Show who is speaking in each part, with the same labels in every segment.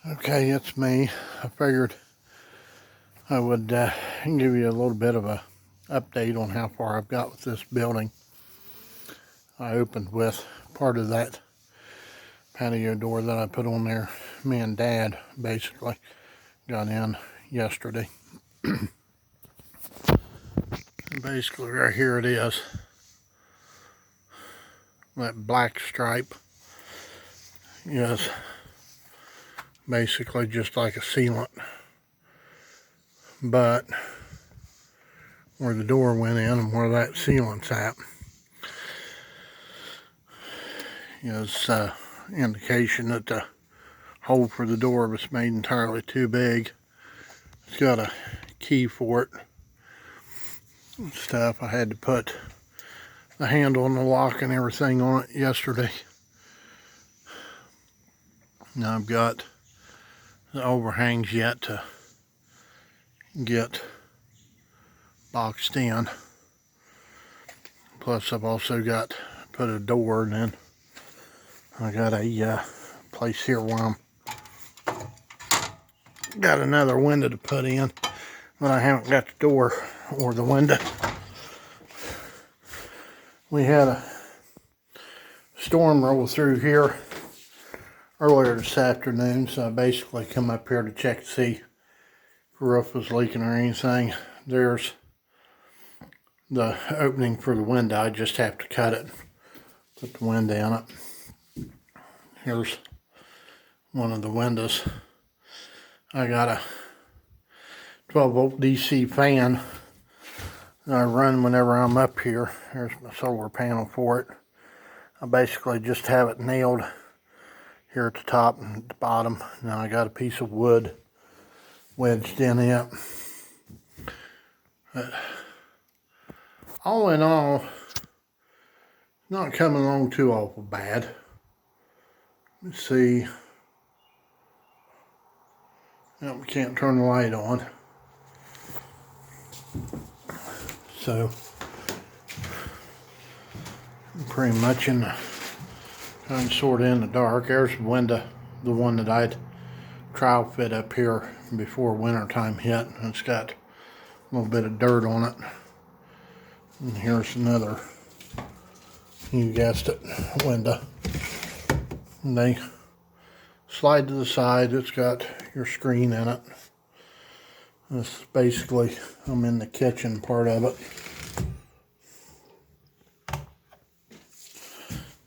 Speaker 1: Okay, it's me. I figured I would give you a little bit of a update on how far I've got with this building. I opened with part of that patio door that I put on there. Me and Dad basically got in yesterday. Basically right here it is. That black stripe is basically just like a sealant. But where the door went in and where that sealant's at is indication that the hole for the door was made entirely too big. It's got a key for it and stuff. I had to put the handle and the lock and everything on it yesterday. Now I've got the overhangs yet to get boxed in. Plus I've also got put a door, and then I got a place here where I'm got another window to put in, but I haven't got the door or the window. We had a storm roll through here earlier this afternoon, so I basically come up here to check to see if the roof was leaking or anything. There's the opening for the window. I just have to cut it, put the window in it. Here's one of the windows. I got a 12 volt DC fan that I run whenever I'm up here. There's my solar panel for it. I basically just have it nailed here at the top and at the bottom. Now I got a piece of wood wedged in it. But all in all, not coming along too awful bad. Let's see. Yep, we can't turn the light on. So, I'm pretty much in the, trying to sort in the dark. There's the window, the one that I'd trial fit up here before winter time hit. It's got a little bit of dirt on it. And here's another, you guessed it, window. And they slide to the side. It's got your screen in it. This is basically, I'm in the kitchen part of it.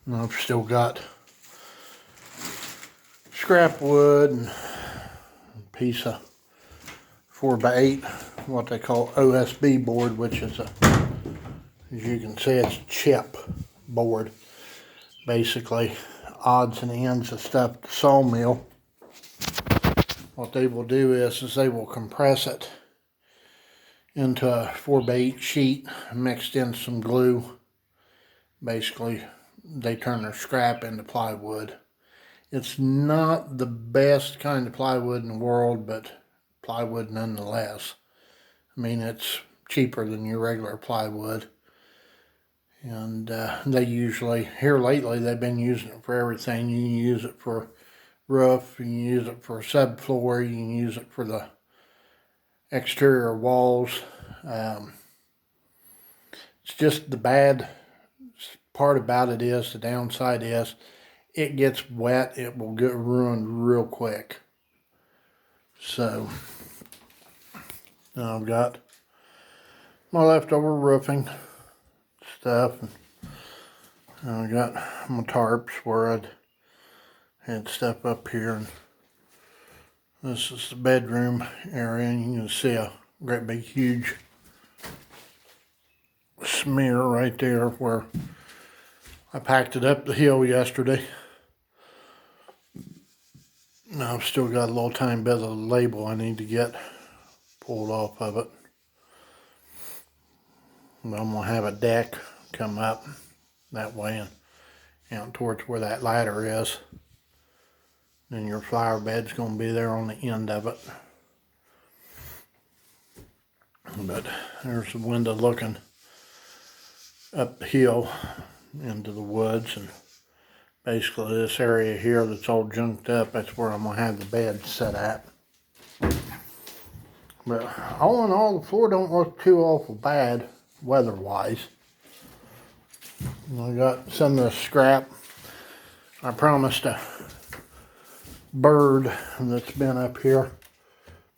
Speaker 1: And I've still got scrap wood and a piece of 4x8, what they call OSB board, which is a, as you can see, it's a chip board. Basically, odds and ends of stuff at the sawmill. What they will do is they will compress it into a 4x8 sheet mixed in some glue. Basically, they turn their scrap into plywood. It's not the best kind of plywood in the world, but plywood nonetheless. I mean, it's cheaper than your regular plywood. And they usually, here lately, they've been using it for everything. You can use it for roof, you can use it for subfloor, you can use it for the exterior walls. It's just the bad part about it is, the downside is, it gets wet, it will get ruined real quick. So, I've got my leftover roofing stuff. And I got my tarps where I'd had stuff up here, and this is the bedroom area, and you can see a great big huge smear right there where I packed it up the hill yesterday. Now I've still got a little tiny bit of the label I need to get pulled off of it. But I'm gonna have a deck come up that way and out towards where that ladder is. Then your flower bed's going to be there on the end of it. But there's the window looking up the hill into the woods, and Basically this area here that's all junked up, that's where I'm going to have the bed set at. But all in all, the floor don't look too awful bad weather-wise. I got some of the scrap. I promised a bird that's been up here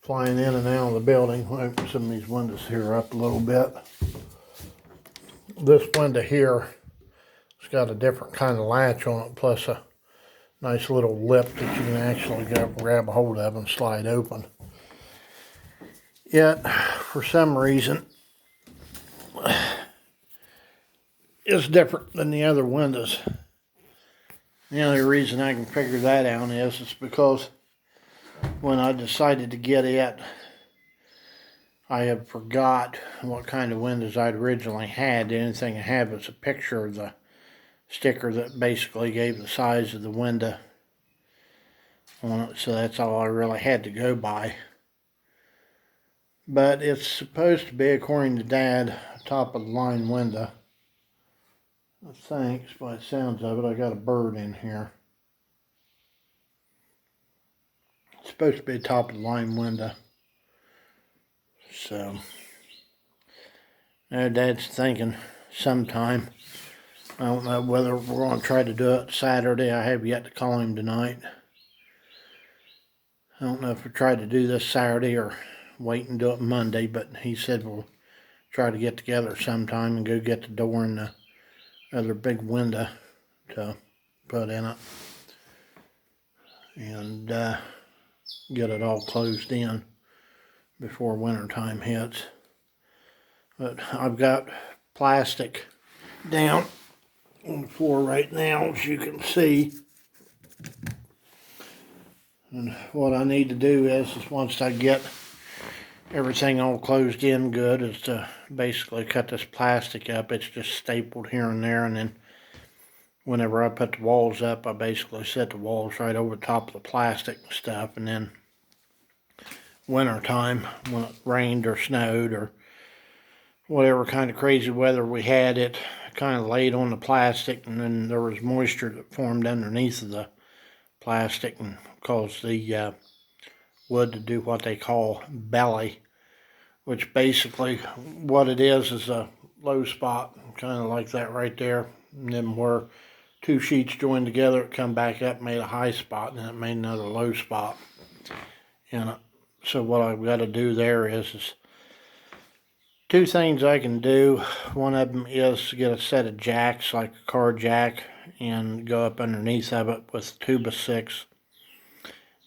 Speaker 1: flying in and out of the building. I'll open some of these windows here up a little bit. This window here, it's got a different kind of latch on it, plus a nice little lip that you can actually grab a hold of and slide open. Yet, for some reason, it's different than the other windows. The only reason I can figure that out is because when I decided to get it, I had forgot what kind of windows I'd originally had. The only thing I had was a picture of the sticker that basically gave the size of the window on it, so that's all I really had to go by. But it's supposed to be, according to Dad, a top of the line window. I think, by the sounds of it, I got a bird in here. It's supposed to be a top of the line window. So, now Dad's thinking sometime. I don't know whether we're going to try to do it Saturday. I have yet to call him tonight. I don't know if we try to do this Saturday or wait and do it Monday, but he said we'll try to get together sometime and go get the door and the other big window to put in it. And get it all closed in before winter time hits. But I've got plastic down on the floor right now, as you can see. And what I need to do is once I get everything all closed in good, is to basically cut this plastic up. It's just stapled here and there, and then whenever I put the walls up, I basically set the walls right over the top of the plastic and stuff. And then winter time, when it rained or snowed or whatever kind of crazy weather we had, it kind of laid on the plastic, and then there was moisture that formed underneath of the plastic and caused the wood to do what they call belly, which basically what it is a low spot, kind of like that right there. And then where two sheets joined together, it come back up, made a high spot, and then it made another low spot. And so what I've got to do there is two things I can do. One of them is to get a set of jacks, like a car jack, and go up underneath of it with 2x6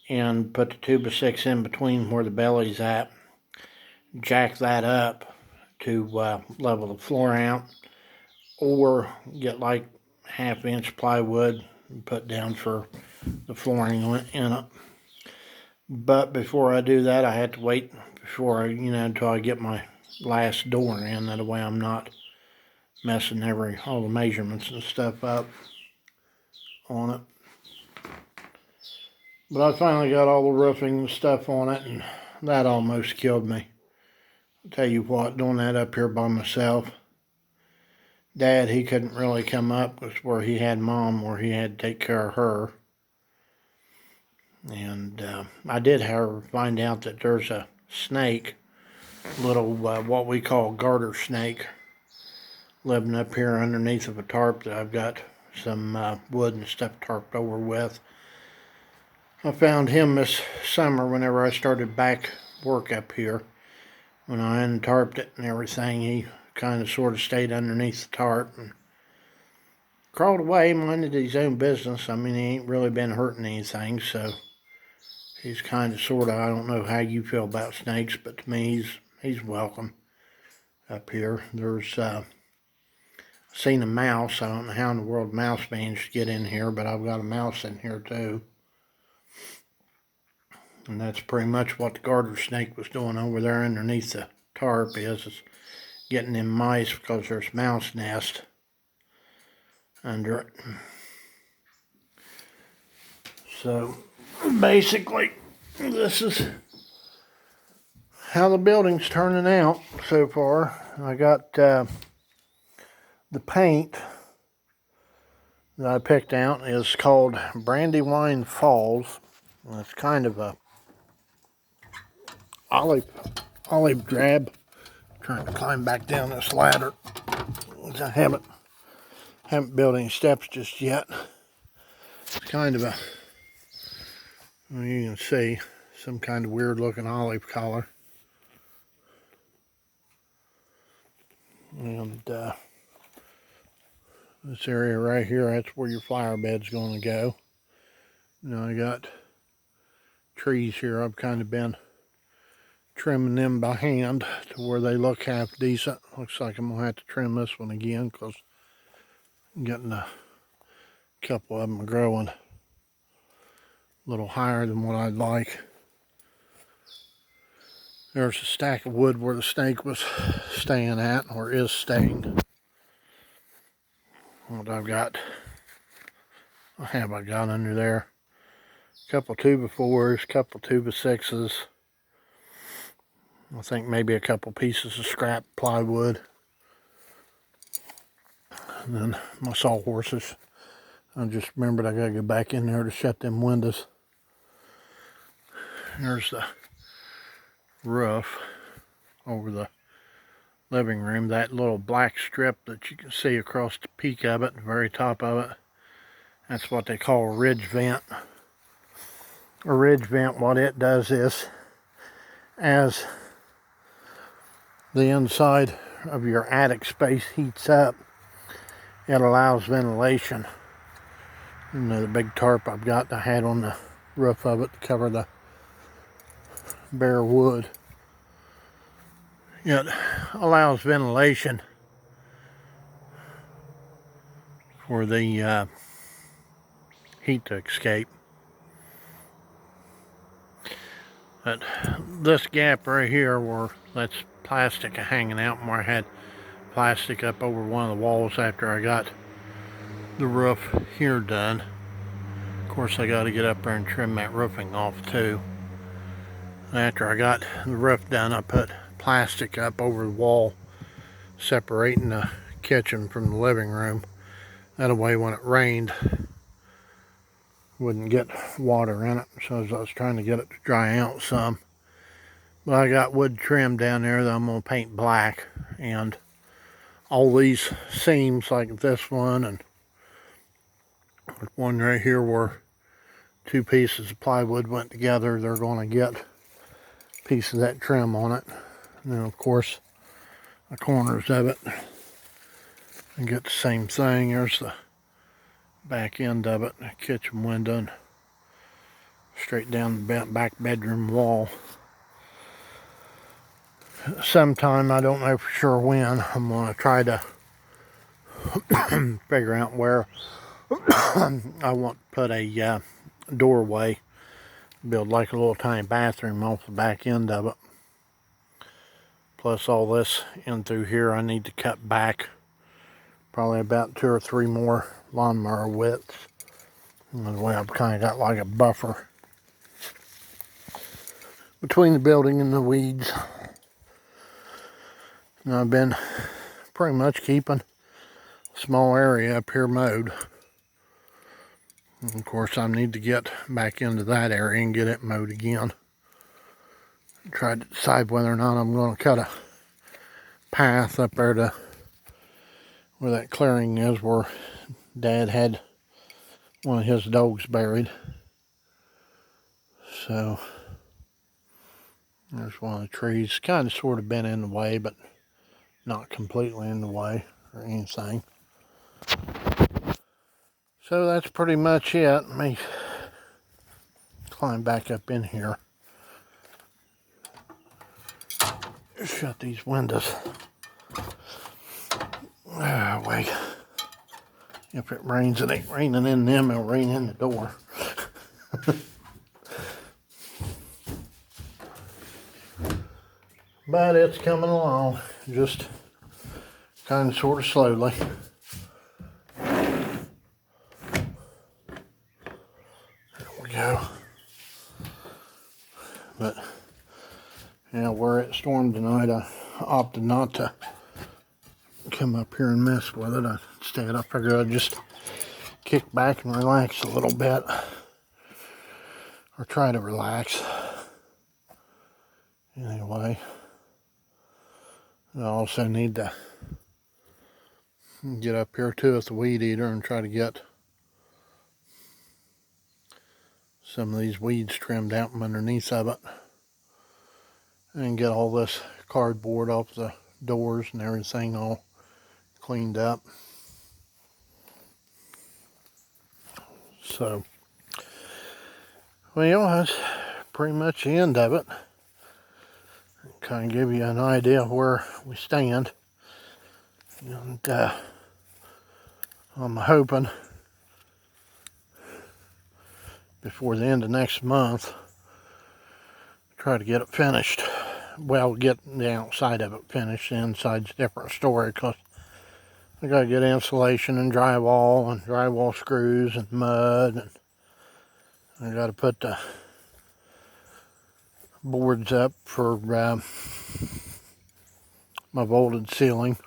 Speaker 1: and put the 2x6 in between where the belly's at. Jack that up to level the floor out, or get like 1/2 inch plywood and put down for the flooring in it. But before I do that, I have to wait until I get my last door in. That way I'm not messing all the measurements and stuff up on it. But I finally got all the roofing and stuff on it, and that almost killed me. I'll tell you what, doing that up here by myself. Dad, he couldn't really come up, was where he had Mom, where he had to take care of her. And I did, however, find out that there's a snake, little what we call garter snake, living up here underneath of a tarp that I've got some wood and stuff tarped over with. I found him this summer whenever I started back work up here. When I untarped it and everything, he kind of sort of stayed underneath the tarp and crawled away, minded his own business. I mean, he ain't really been hurting anything, so he's kind of sort of, I don't know how you feel about snakes, but to me, he's welcome up here. There's, seen a mouse. I don't know how in the world mouse managed to get in here, but I've got a mouse in here too. And that's pretty much what the garter snake was doing over there underneath the tarp, is getting them mice, because there's mouse nest under it. So basically, this is how the building's turning out so far. I got the paint that I picked out is called Brandywine Falls. And it's kind of a olive drab. I'm trying to climb back down this ladder. I haven't built any steps just yet. It's kind of a, well, you can see, some kind of weird looking olive color. And this area right here, that's where your flower bed's going to go. Now I got trees here. I've kind of been trimming them by hand to where they look half decent. Looks like I'm going to have to trim this one again because I'm getting a couple of them growing a little higher than what I'd like. There's a stack of wood where the snake was staying at, or is staying. What I've got, what have I got under there? A couple 2x4s, couple 2x6s. I think maybe a couple pieces of scrap plywood. And then my sawhorses. I just remembered I gotta go back in there to shut them windows. There's the roof over the living room. That little black strip that you can see across the peak of it, the very top of it, that's what they call a ridge vent. A ridge vent, what it does is, as the inside of your attic space heats up, it allows ventilation. You know, the big tarp I've got, I had on the roof of it to cover the bare wood. It allows ventilation for the heat to escape. But this gap right here, where that's plastic hanging out, and where I had plastic up over one of the walls after I got the roof here done. Of course, I got to get up there and trim that roofing off too. After I got the roof done, I put plastic up over the wall, separating the kitchen from the living room. That way, when it rained, wouldn't get water in it. So I was trying to get it to dry out some. But I got wood trim down there that I'm going to paint black. And all these seams, like this one and one right here where two pieces of plywood went together, they're going to get a piece of that trim on it. And then of course the corners of it, and get the same thing. There's the back end of it, the kitchen window, and straight down the back bedroom wall. Sometime, I don't know for sure when, I'm going to try to figure out where I want to put a doorway, build like a little tiny bathroom off the back end of it. Plus all this in through here, I need to cut back probably about 2 or 3 more lawnmower widths. And that way I've kind of got like a buffer between the building and the weeds. And I've been pretty much keeping a small area up here mowed. And of course, I need to get back into that area and get it mowed again. Try to decide whether or not I'm going to cut a path up there to where that clearing is, where Dad had one of his dogs buried. So there's one of the trees, kind of sort of been in the way, but not completely in the way or anything. So that's pretty much it. Let me climb back up in here. Shut these windows. Wait. If it rains, it ain't raining in them, it'll rain in the door. But it's coming along, just kind of sort of slowly. There we go. But yeah, where it stormed tonight, I opted not to come up here and mess with it. Instead, I figured I'd just kick back and relax a little bit, or try to relax. Anyway, I also need to get up here too with the weed eater and try to get some of these weeds trimmed out from underneath of it, and get all this cardboard off the doors and everything all cleaned up. So, well, that's pretty much the end of it. Kind of give you an idea of where we stand. And I'm hoping before the end of next month, try to get it finished. Well, get the outside of it finished. The inside's a different story, because I gotta get insulation and drywall screws and mud, and I gotta put the boards up for my vaulted ceiling.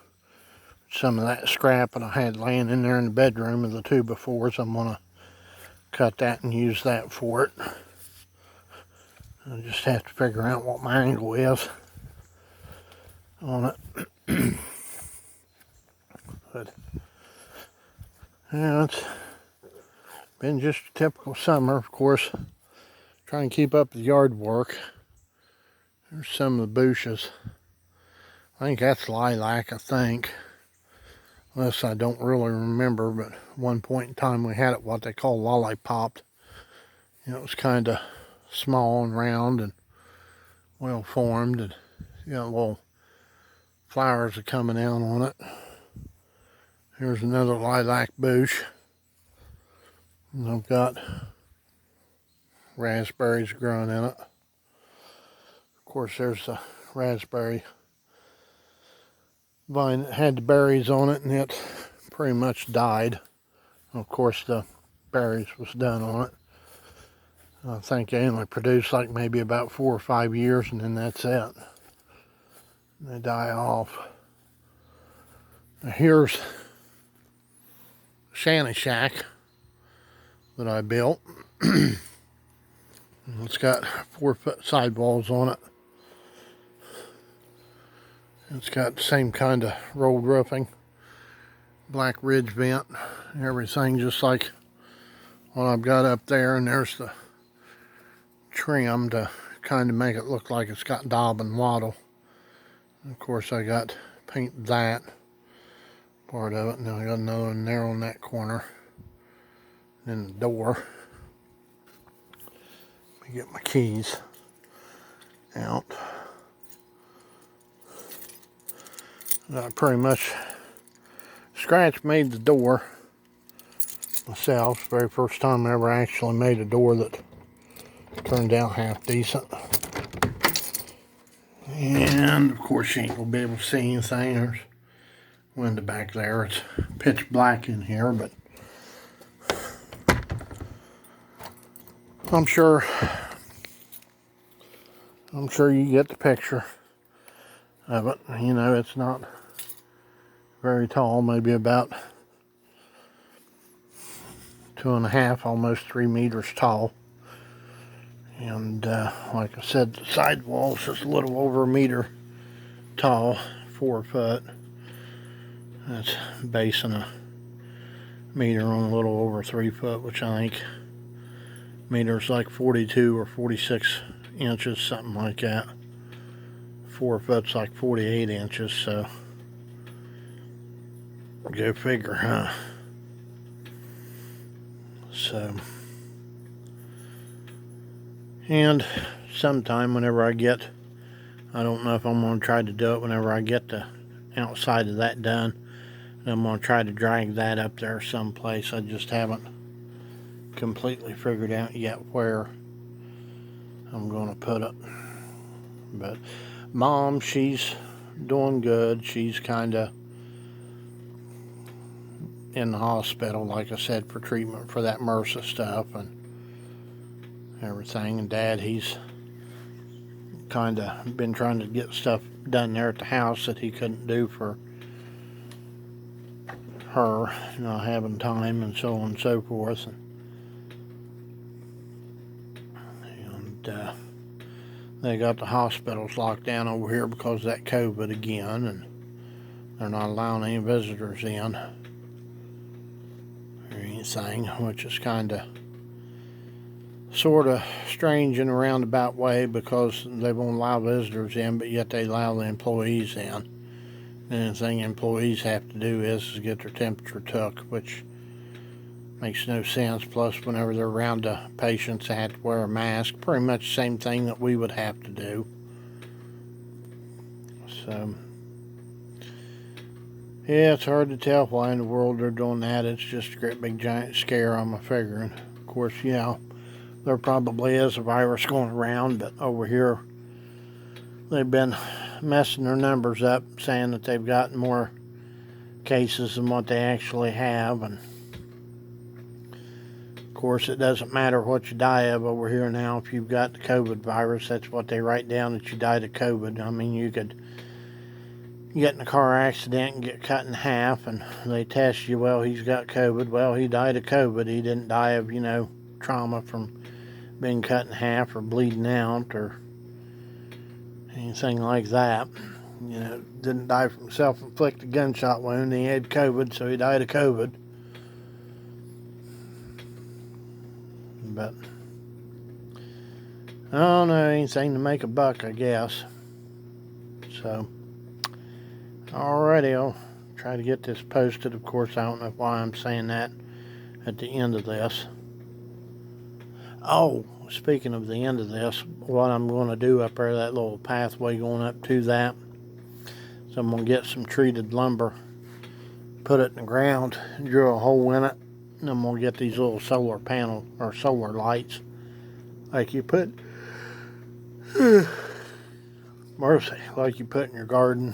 Speaker 1: Some of that scrap that I had laying in there in the bedroom of the 2x4s, I'm gonna cut that and use that for it. I just have to figure out what my angle is on it. But yeah, it's been just a typical summer. Of course, trying to keep up the yard work. There's some of the bushes. I think that's lilac, I think. Unless I don't really remember, but one point in time we had it what they call lollipopped. It was kind of small and round and well formed, and little flowers are coming out on it. Here's another lilac bush. And I've got raspberries growing in it. Of course, there's the raspberry vine that had the berries on it, and it pretty much died. Of course, the berries was done on it. I think they only produce like maybe about 4 or 5 years, and then that's it. They die off. Now here's a shanty shack that I built. It's got 4-foot sidewalls on it. It's got the same kind of rolled roofing, black ridge vent, everything just like what I've got up there. And there's the trim to kind of make it look like it's got daub and wattle. And of course, I got paint that part of it. Now I got another one there on that corner. And the door. Let me get my keys out. I pretty much scratch made the door myself. Very first time I ever actually made a door that turned out half decent. And of course you ain't gonna be able to see anything. There's window back there. It's pitch black in here, but I'm sure you get the picture of it. It's not very tall, maybe about 2.5, almost 3 meters tall. And like I said, the sidewall's just a little over 1 meter tall, 4 foot. That's basing a meter on a little over 3 foot, which I think meter's like 42 or 46 inches, something like that. 4 foot's like 48 inches, so go figure, huh? So, and sometime whenever I don't know if I'm going to try to do it whenever I get the outside of that done. I'm going to try to drag that up there someplace. I just haven't completely figured out yet where I'm going to put it. But Mom, she's doing good. She's kind of in the hospital, like I said, for treatment for that MRSA stuff and everything. And Dad, he's kind of been trying to get stuff done there at the house that he couldn't do for her not having time and so on and so forth. And they got the hospitals locked down over here because of that COVID again, and they're not allowing any visitors in or anything, which is kind of sort of strange in a roundabout way, because they won't allow visitors in, but yet they allow the employees in. And the thing employees have to do is get their temperature took, which makes no sense. Plus, whenever they're around the patients, they have to wear a mask. Pretty much the same thing that we would have to do. So, yeah, it's hard to tell why in the world they're doing that. It's just a great big giant scare, I'm figuring. Of course, there probably is a virus going around, but over here they've been messing their numbers up, saying that they've gotten more cases than what they actually have. And of course, it doesn't matter what you die of over here now. If you've got the COVID virus, that's what they write down, that you died of COVID. I mean, you could get in a car accident and get cut in half, and they test you, well, he's got COVID. Well, he died of COVID. He didn't die of, trauma from being cut in half or bleeding out or anything like that. Didn't die from self-inflicted gunshot wound. He had COVID, so he died of COVID. But I don't know, anything to make a buck, I guess. So, alrighty, I'll try to get this posted. Of course, I don't know why I'm saying that at the end of this. Oh, speaking of the end of this, what I'm going to do up there, that little pathway going up to that, so I'm going to get some treated lumber, put it in the ground, drill a hole in it, and I'm going to get these little solar panel or solar lights like you put like you put in your garden,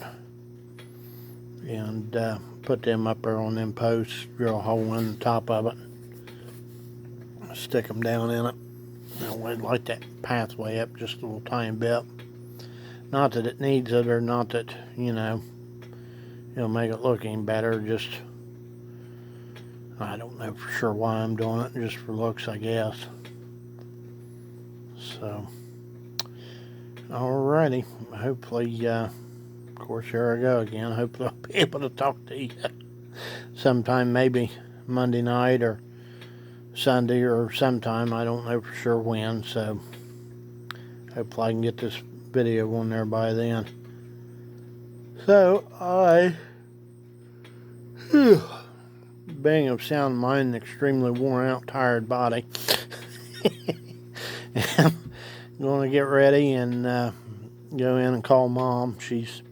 Speaker 1: and put them up there on them posts, drill a hole in the top of it, stick them down in it. I'd like that pathway up just a little tiny bit. Not that it needs it, or not that, it'll make it look any better. Just, I don't know for sure why I'm doing it, just for looks, I guess. So, alrighty. Hopefully, of course, here I go again. Hopefully I'll be able to talk to you sometime, maybe Monday night or Sunday or sometime. I don't know for sure when, so hopefully I can get this video on there by then. So being of sound mind, extremely worn out, tired body, I'm going to get ready and go in and call Mom. She's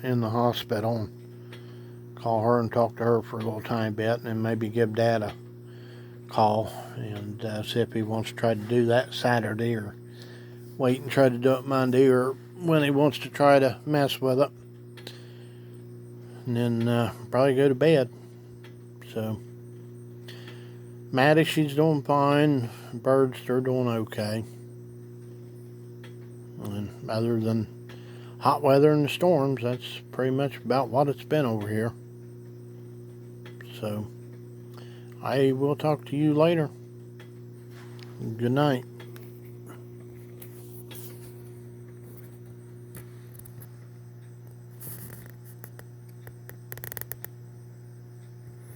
Speaker 1: in the hospital, and call her and talk to her for a little tiny bit, and then maybe give Dad a call and see if he wants to try to do that Saturday, or wait and try to do it Monday, or when he wants to try to mess with it, and then probably go to bed. So Maddie, she's doing fine. Birds, they're doing okay. And other than hot weather and the storms, that's pretty much about what it's been over here. So I will talk to you later. Good night.